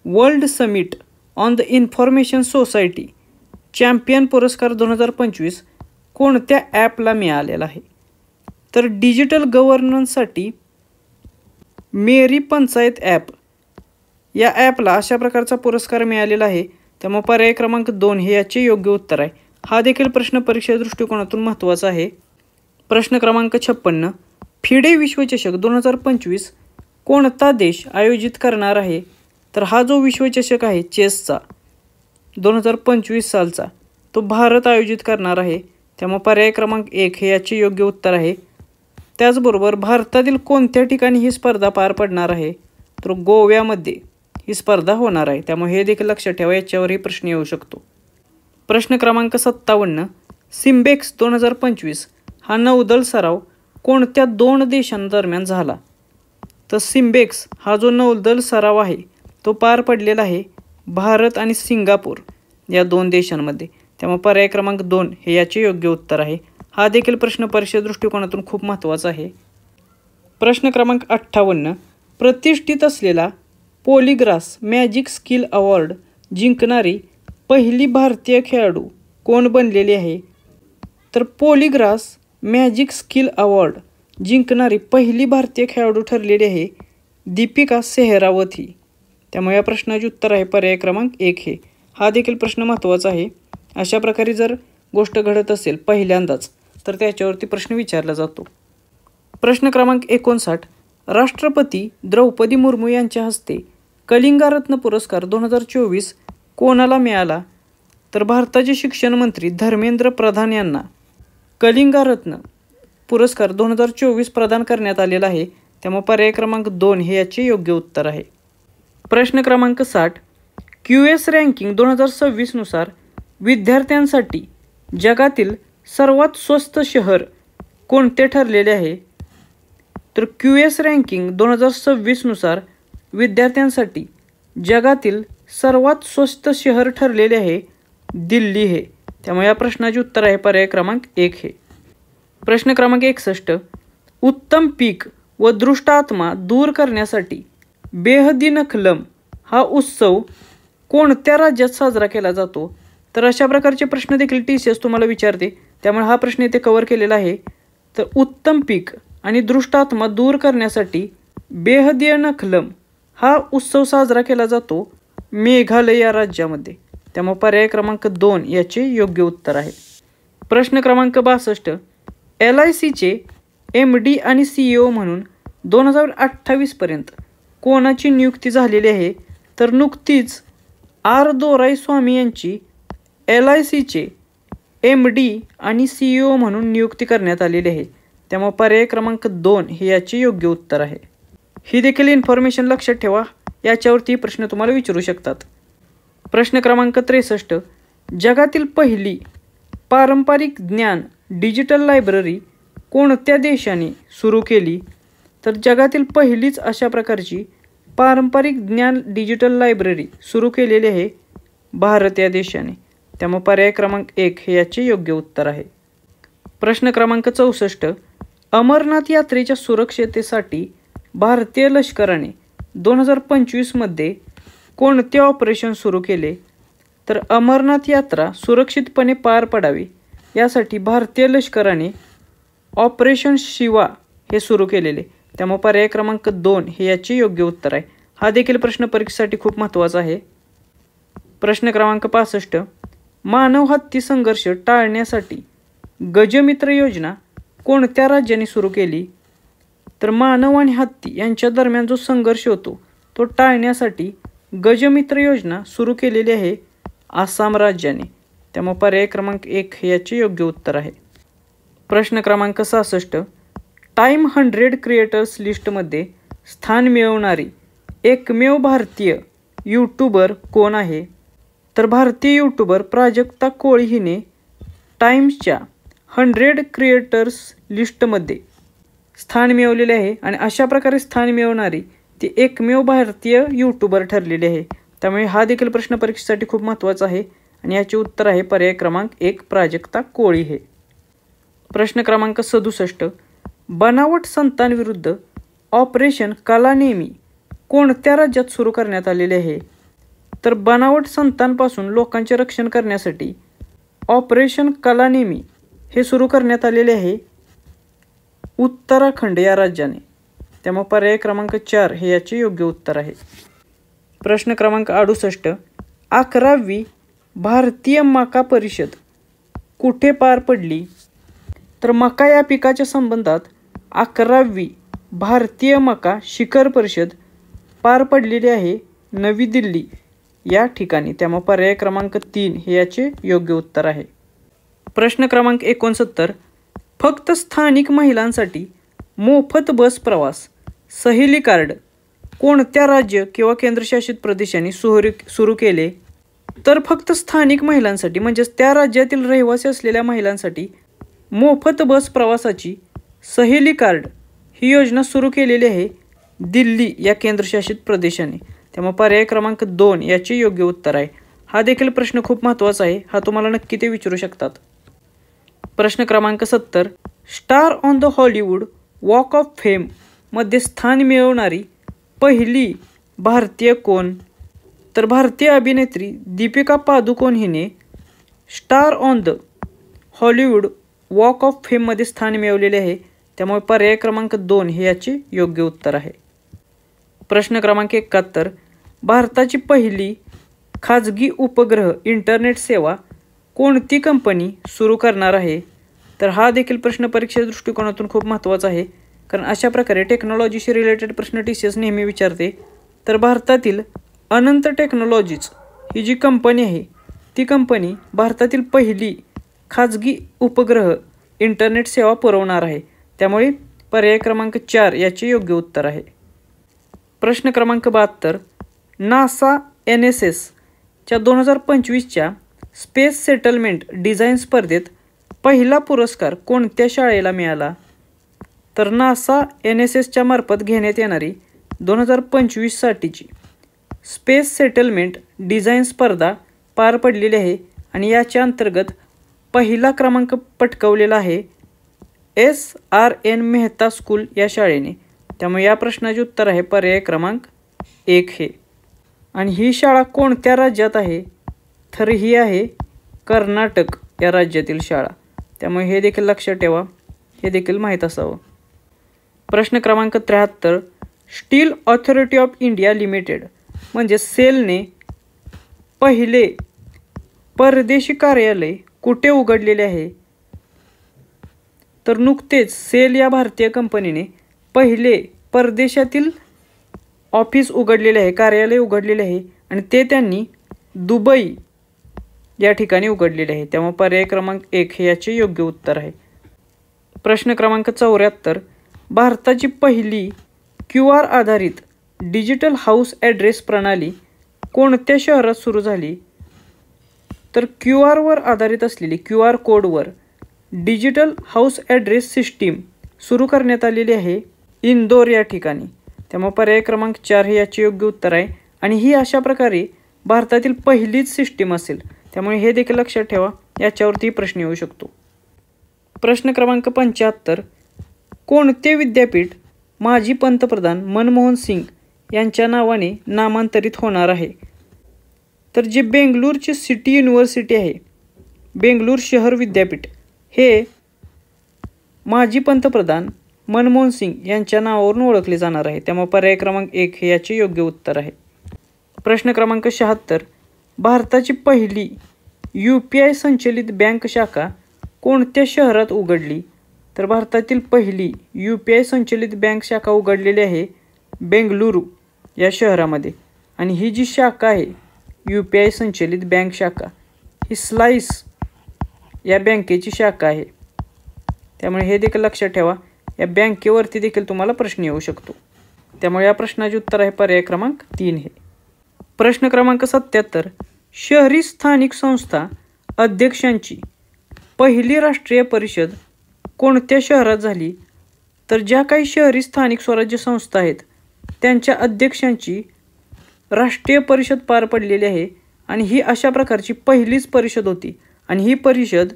world summit on the information society champion पुरस्कार 2025 कोणत्या ॲपला मिळालेला आहे? तर डिजिटल गव्हर्नन्ससाठी मेरी पंचायत ॲप या ॲपला अशा प्रकारचा पुरस्कार मिळालेला आहे. त्यामुळे पर्याय क्रमांक 2 हे याचे योग्य उत्तर आहे. हा देखील प्रश्न परीक्षे दृष्टिकोनातून महत्त्वाचा आहे. प्रश्न क्रमांक 56. फिडे विश्वचषक 2025 कोणता देश आयोजित करणार आहे? तर हा जो विश्वचषक आहे चेसचा 2025 सालचा तो भारत आयोजित करणार आहे. त्यामुळे पर्याय क्रमांक 1 हे याचे योग्य उत्तर आहे. त्याचबरोबर भारतातील कोणत्या ठिकाणी ही स्पर्धा पार पडणार आहे? तर गोव्यामध्ये ही स्पर्धा होणार आहे. त्यामुळे हे देखील लक्षात ठेवा, याच्यावरही प्रश्न येऊ शकतो. प्रश्न क्रमांक 57. सिम्बेक्स 2025 हा नौदल सराव कोणत्या 2 देशांदरम्यान झाला? तर सिम्बेक्स हा जो नौदल सराव आहे तो पार पडलेला आहे भारत आणि सिंगापूर या 2 देशांमध्ये. त्यामुळे पर्याय क्रमांक 2 हे याचे योग्य उत्तर आहे. हा देखील प्रश्न परीक्षे दृष्टिकोनातून खूप महत्त्वाचा आहे. प्रश्न क्रमांक 58. प्रतिष्ठित असलेला पॉलीग्रास मॅजिक स्किल अवॉर्ड जिंकणारी पहिली भारतीय खेळाडू कोण बनलेली आहे? तर पॉलीग्रास मॅजिक स्किल अवॉर्ड जिंकणारी पहिली भारतीय खेळाडू ठरलेली आहे दीपिका सेहरावत ही. त्यामुळे या प्रश्नाचे उत्तर आहे पर्याय क्रमांक 1 हे. हा देखील प्रश्न महत्त्वाचा आहे. अशा प्रकारे जर गोष्ट घडत असेल पहिल्यांदाच तर त्याच्यावरती प्रश्न विचारला जातो. प्रश्न क्रमांक 59. राष्ट्रपती द्रौपदी मुर्मू यांच्या हस्ते कलिंगरत्न पुरस्कार 2024 कोणाला मिळाला? तर भारताचे शिक्षण मंत्री धर्मेंद्र प्रधान यांना कलिंगरत्न पुरस्कार 2024 प्रदान करण्यात आलेला आहे. त्यामुळे पर्याय क्रमांक 2 हे याचे योग्य उत्तर आहे. प्रश्न क्रमांक 60. QS रँकिंग 2026 नुसार विद्यार्थ्यांसाठी जगातील सर्वात स्वस्त शहर कोणते ठरलेले आहे? तर QS रँकिंग 2026 नुसार विद्यार्थ्यांसाठी जगातील सर्वात स्वस्त शहर ठरलेले आहे दिल्ली हे. त्यामुळे या प्रश्नाचे उत्तर आहे पर्याय क्रमांक 1 हे. प्रश्न क्रमांक 61. उत्तम पीक व दृष्ट आत्मा दूर करण्यासाठी बेहदीनखलम हा उत्सव कोणत्या राज्यात साजरा केला जातो? तर अशा प्रकारचे प्रश्न देखील TCS तुम्हाला विचारते. त्यामुळे हा प्रश्न इथे कव्हर केलेला आहे. तर उत्तम पीक आणि दृष्ट आत्मा दूर करण्यासाठी बेहदीनखलम हा उत्सव साजरा केला जातो मेघालय या राज्यामध्ये. त्यामुळे पर्याय क्रमांक 2 याचे योग्य उत्तर आहे. प्रश्न क्रमांक 62. LICचे MD आणि CEO म्हणून 2028 पर्यंत कोणाची नियुक्ती झालेली आहे? तर नुकतीच R. दोराईस्वामी यांची LICचे MD आणि CEO म्हणून नियुक्ती करण्यात आलेली आहे. त्यामुळे पर्याय क्रमांक 2 हे याचे योग्य उत्तर आहे. ही देखील इन्फॉर्मेशन लक्षात ठेवा, याच्यावरती प्रश्न तुम्हाला विचारू शकतात. प्रश्न क्रमांक 63. जगातील पहिली पारंपरिक ज्ञान डिजिटल लायब्ररी कोणत्या देशाने सुरू केली? तर जगातील पहिलीच अशा प्रकारची पारंपरिक ज्ञान डिजिटल लायब्ररी सुरू केलेली आहे भारत या देशाने. त्यामुळे पर्याय क्रमांक 1 हे याचे योग्य उत्तर आहे. प्रश्न क्रमांक 64. अमरनाथ यात्रेच्या सुरक्षतेसाठी भारतीय लष्कराने 2025 मध्ये कोणते ऑपरेशन सुरू केले? तर अमरनाथ यात्रा सुरक्षितपणे पार पडावी यासाठी भारतीय लष्कराने ऑपरेशन शिवा हे सुरू केलेले. त्यामुळे पर्याय क्रमांक 2 हे याचे योग्य उत्तर आहे. हा देखील प्रश्न परीक्षेसाठी खूप महत्त्वाचा आहे. प्रश्न क्रमांक 65. मानव हत्ती संघर्ष टाळण्यासाठी गजमित्र योजना कोणत्या राज्याने सुरू केली? तर मानव आणि हत्ती यांच्या दरम्यान जो संघर्ष होतो तो टाळण्यासाठी गजमित्र योजना सुरू केलेली आहे आसाम राज्याने. त्यामुळे पर्याय क्रमांक 1 हे याचे योग्य उत्तर आहे. प्रश्न क्रमांक 66. टाइम 100 क्रिएटर्स लिस्टमध्ये स्थान मिळवणारी एकमेव भारतीय यूट्यूबर कोण आहे? तर भारतीय यूट्यूबर प्राजक्ता कोळी हिने टाइम्सच्या 100 क्रिएटर्स लिस्टमध्ये स्थान मिळवलेले आहे आणि अशा प्रकारे स्थान मिळवणारी ती एकमेव भारतीय यूट्यूबर ठरलेली आहे. त्यामुळे हा देखील प्रश्न परीक्षेसाठी खूप महत्त्वाचा आहे आणि याचे उत्तर आहे पर्याय क्रमांक 1 प्राजक्ता कोळी हे. प्रश्न क्रमांक 67. बनावट संतांविरुद्ध ऑपरेशन कालानेमी कोणत्या राज्यात सुरू करण्यात आलेले आहे? तर बनावट संतांपासून लोकांचे रक्षण करण्यासाठी ऑपरेशन कालानेमी हे सुरू करण्यात आलेले आहे उत्तराखंड या राज्याने. त्यामुळे पर्याय क्रमांक 4 हे याचे योग्य उत्तर आहे. प्रश्न क्रमांक 68. 11वी भारतीय मका परिषद कुठे पार पडली? तर मका या पिकाच्या संबंधात 11वी भारतीय मका शिखर परिषद पार पडलेली आहे नवी दिल्ली या ठिकाणी. त्यामुळे पर्याय क्रमांक 3 हे याचे योग्य उत्तर आहे. प्रश्न क्रमांक 69. फक्त स्थानिक महिलांसाठी मोफत बस प्रवास सहेली कार्ड कोणत्या राज्य किंवा केंद्रशासित प्रदेशाने सुरू केले? तर फक्त स्थानिक महिलांसाठी म्हणजेच त्या राज्यातील रहिवासी असलेल्या महिलांसाठी मोफत बस प्रवासाची सहेली कार्ड ही योजना सुरू केलेली आहे दिल्ली या केंद्रशासित प्रदेशाने. त्यामुळे पर्याय क्रमांक 2 याचे योग्य उत्तर आहे. हा देखील प्रश्न खूप महत्त्वाचा आहे, हा तुम्हाला नक्की ते विचारू शकतात. प्रश्न क्रमांक 70. Star on the Hollywood walk of fame मध्ये स्थान मिळवणारी पहिली भारतीय कोण? तर भारतीय अभिनेत्री दीपिका पादुकोण हिने star on the Hollywood walk of फेममध्ये स्थान मिळवलेले आहे. त्यामुळे पर्याय क्रमांक 2 हे याचे योग्य उत्तर आहे. प्रश्न क्रमांक 71. भारताची पहिली खाजगी उपग्रह इंटरनेट सेवा कोणती कंपनी सुरू करणार आहे? तर हा देखील प्रश्न परीक्षेच्या दृष्टिकोनातून खूप महत्त्वाचा आहे, कारण अशा प्रकारे टेक्नॉलॉजीशी रिलेटेड प्रश्न TCS नेहमी विचारते. तर भारतातील अनंत टेक्नॉलॉजीज ही जी कंपनी आहे ती कंपनी भारतातील पहिली खाजगी उपग्रह इंटरनेट सेवा पुरवणार आहे. त्यामुळे पर्याय क्रमांक 4 याचे योग्य उत्तर आहे. प्रश्न क्रमांक 72. नासा NSSच्या 2025च्या स्पेस सेटलमेंट डिझाईन स्पर्धेत पहिला पुरस्कार कोणत्या शाळेला मिळाला? तर नासा NSSच्या मार्फत घेण्यात येणारी 2025साठीची स्पेस सेटलमेंट डिझाईन स्पर्धा पार पडलेली आहे आणि याच्या अंतर्गत पहिला क्रमांक पटकावलेला आहे SRN मेहता स्कूल या शाळेने. त्यामुळे या प्रश्नाचे उत्तर आहे पर्याय क्रमांक 1 हे. आणि ही शाळा कोणत्या राज्यात आहे? तर ही आहे कर्नाटक या राज्यातील शाळा. त्यामुळे हे देखील लक्षात ठेवा, हे देखील माहीत असावं. प्रश्न क्रमांक 73. Steel authority of India limited म्हणजे सेलने पहिले परदेशी कार्यालय कुठे उघडलेले आहे? तर नुकतेच सेल या भारतीय कंपनीने पहिले परदेशातील ऑफिस उघडलेले आहे, कार्यालय उघडलेले आहे आणि ते त्यांनी दुबई या ठिकाणी उघडलेले आहे, त्यामुळे पर्याय क्रमांक 1 हे याचे योग्य उत्तर आहे. प्रश्न क्रमांक 74, भारताची पहिली QR आधारित डिजिटल हाऊस ॲड्रेस प्रणाली कोणत्या शहरात सुरू झाली? तर QR आधारित असलेली QR कोडवर डिजिटल हाऊस ॲड्रेस सिस्टीम सुरू करण्यात आलेली आहे इंदोर या ठिकाणी, त्यामुळे पर्याय क्रमांक 4 हे याचे योग्य उत्तर आहे. आणि ही अशा प्रकारे भारतातील पहिलीच सिस्टीम असेल, त्यामुळे हे देखील लक्षात ठेवा, याच्यावरती प्रश्न येऊ शकतो. प्रश्न क्रमांक 75, कोणते विद्यापीठ माजी पंतप्रधान मनमोहन सिंग यांच्या नावाने नामांतरित होणार आहे? तर जे बेंगलुरूची सिटी युनिव्हर्सिटी आहे, बेंगलुरू शहर विद्यापीठ, हे माजी पंतप्रधान मनमोहन सिंग यांच्या नावावरून ओळखले जाणार आहे, त्यामुळे पर्याय क्रमांक 1 हे याचे योग्य उत्तर आहे. प्रश्न क्रमांक 76, भारताची पहिली UPI संचलित बँक शाखा कोणत्या शहरात उघडली? तर भारतातील पहिली UPI संचलित बँक शाखा उघडलेली आहे बेंगलुरू या शहरामध्ये. आणि ही जी शाखा आहे UPI संचलित बँक शाखा, ही स्लाइस या बँकेची शाखा आहे, त्यामुळे हे देखील लक्षात ठेवा, या बँकेवरती देखील तुम्हाला प्रश्न येऊ शकतो. त्यामुळे या प्रश्नाचे उत्तर आहे पर्याय क्रमांक 3 हे. प्रश्न क्रमांक 77, शहरी स्थानिक संस्था अध्यक्षांची पहिली राष्ट्रीय परिषद कोणत्या शहरात झाली? तर ज्या काही शहरी स्थानिक स्वराज्य संस्था आहेत त्यांच्या अध्यक्षांची राष्ट्रीय परिषद पार पडलेली आहे, आणि ही अशा प्रकारची पहिलीच परिषद होती, आणि ही परिषद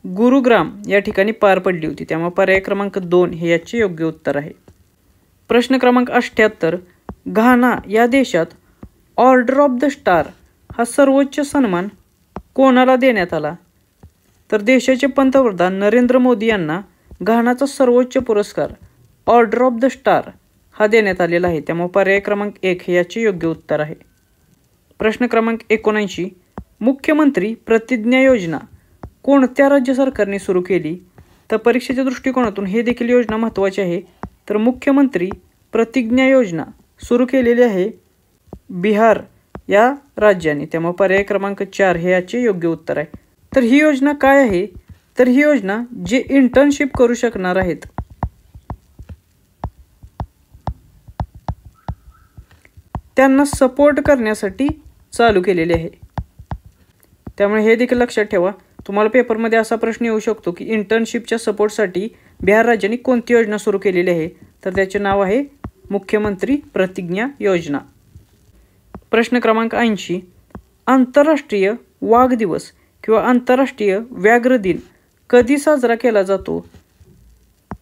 गुरुग्राम या ठिकाणी पार पडली होती, त्यामुळे पर्याय क्रमांक 2 हे याचे योग्य उत्तर आहे. प्रश्न क्रमांक 78, घाना या देशात ऑर्डर ऑफ द स्टार हा सर्वोच्च सन्मान कोणाला देण्यात आला? तर देशाचे पंतप्रधान नरेंद्र मोदी यांना घानाचा सर्वोच्च पुरस्कार ऑर्डर ऑफ द स्टार हा देण्यात आलेला आहे, त्यामुळे पर्याय क्रमांक 1 हे याचे योग्य उत्तर आहे. प्रश्न क्रमांक 79, मुख्यमंत्री प्रतिज्ञा योजना कोणत्या राज्य सरकारने सुरू केली? तर परीक्षेच्या दृष्टिकोनातून हे देखील योजना महत्त्वाची आहे. तर मुख्यमंत्री प्रतिज्ञा योजना सुरू केलेली आहे बिहार या राज्याने, त्यामुळे पर्याय क्रमांक 4 हे याचे योग्य उत्तर आहे. तर ही योजना काय आहे? तर ही योजना जे इंटर्नशिप करू शकणार आहेत त्यांना सपोर्ट करण्यासाठी चालू केलेली आहे, त्यामुळे हे देखील लक्षात ठेवा. तुम्हाला पेपरमध्ये असा प्रश्न येऊ शकतो की इंटर्नशिपच्या सपोर्टसाठी बिहार राज्याने कोणती योजना सुरू केलेली आहे? तर त्याचे नाव आहे मुख्यमंत्री प्रतिज्ञा योजना. प्रश्न क्रमांक 80, आंतरराष्ट्रीय वाघ दिवस किंवा आंतरराष्ट्रीय व्याघ्र दिन कधी साजरा केला जातो?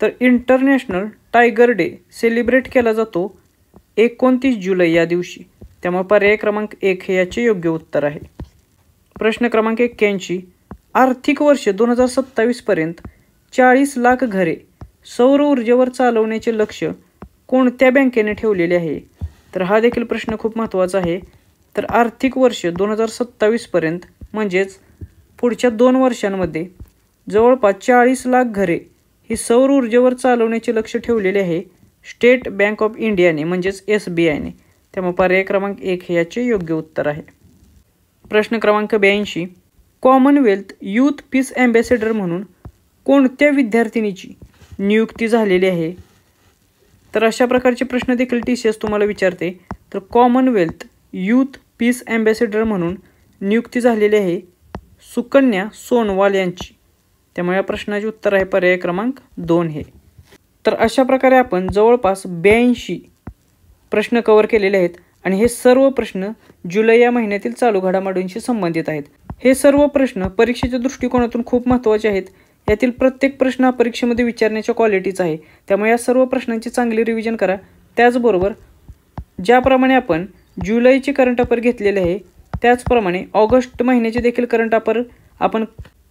तर इंटरनॅशनल टायगर डे सेलिब्रेट केला जातो 29 जुलै या दिवशी, त्यामुळे पर्याय क्रमांक 1 हे याचे योग्य उत्तर आहे. प्रश्न क्रमांक 81, आर्थिक वर्ष 2027 पर्यंत 40 लाख घरे सौर ऊर्जेवर चालवण्याचे लक्ष्य कोणत्या बँकेने ठेवलेले आहे? तर हा देखील प्रश्न खूप महत्त्वाचा आहे. तर आर्थिक वर्ष 2027 पर्यंत म्हणजेच पुढच्या 2 वर्षांमध्ये जवळपास 40 लाख घरे ही सौर ऊर्जेवर चालवण्याचे लक्ष्य ठेवलेले आहे स्टेट बँक ऑफ इंडियाने म्हणजेच SBIने, त्यामुळे पर्याय क्रमांक 1 हे याचे योग्य उत्तर आहे. प्रश्न क्रमांक 82, कॉमनवेल्थ यूथ पीस ॲम्बॅसेडर म्हणून कोणत्या विद्यार्थिनीची नियुक्ती झालेली आहे? तर अशा प्रकारचे प्रश्न देखील TCS तुम्हाला विचारते. तर कॉमनवेल्थ यूथ पीस ॲम्बॅसेडर म्हणून नियुक्ती झालेली आहे सुकन्या सोनवाल यांची, त्यामुळे या प्रश्नाचे उत्तर आहे पर्याय क्रमांक 2 हे. तर अशा प्रकारे आपण जवळपास 82 प्रश्न कव्हर केलेले आहेत, आणि हे सर्व प्रश्न जुलै या महिन्यातील चालू घडामोडींशी संबंधित आहेत. हे सर्व प्रश्न परीक्षेच्या दृष्टिकोनातून खूप महत्त्वाचे आहेत. यातील प्रत्येक प्रश्न हा परीक्षेमध्ये विचारण्याच्या क्वालिटीचा आहे, त्यामुळे या सर्व प्रश्नांची चांगली रिव्हिजन करा. त्याचबरोबर ज्याप्रमाणे आपण जुलैचे करंट अफेअर घेतलेले आहे त्याचप्रमाणे ऑगस्ट महिन्याचे देखील करंट अफेअर आपण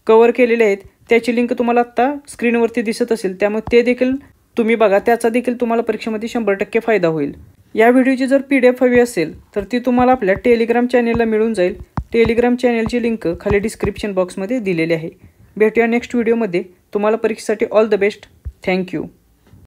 कव्हर केलेले आहेत. त्याची लिंक तुम्हाला आत्ता स्क्रीनवरती दिसत असेल, त्यामुळे ते देखील तुम्ही बघा, त्याचा देखील तुम्हाला परीक्षेमध्ये 100% फायदा होईल. या व्हिडिओची जर PDF हवी असेल तर ती तुम्हाला आपल्या टेलिग्राम चॅनेलला मिळून जाईल. टेलिग्राम चॅनेलची लिंक खाली डिस्क्रिप्शन बॉक्समध्ये दिलेली आहे. भेटूया नेक्स्ट व्हिडिओमध्ये. तुम्हाला परीक्षेसाठी ऑल द बेस्ट. थँक्यू.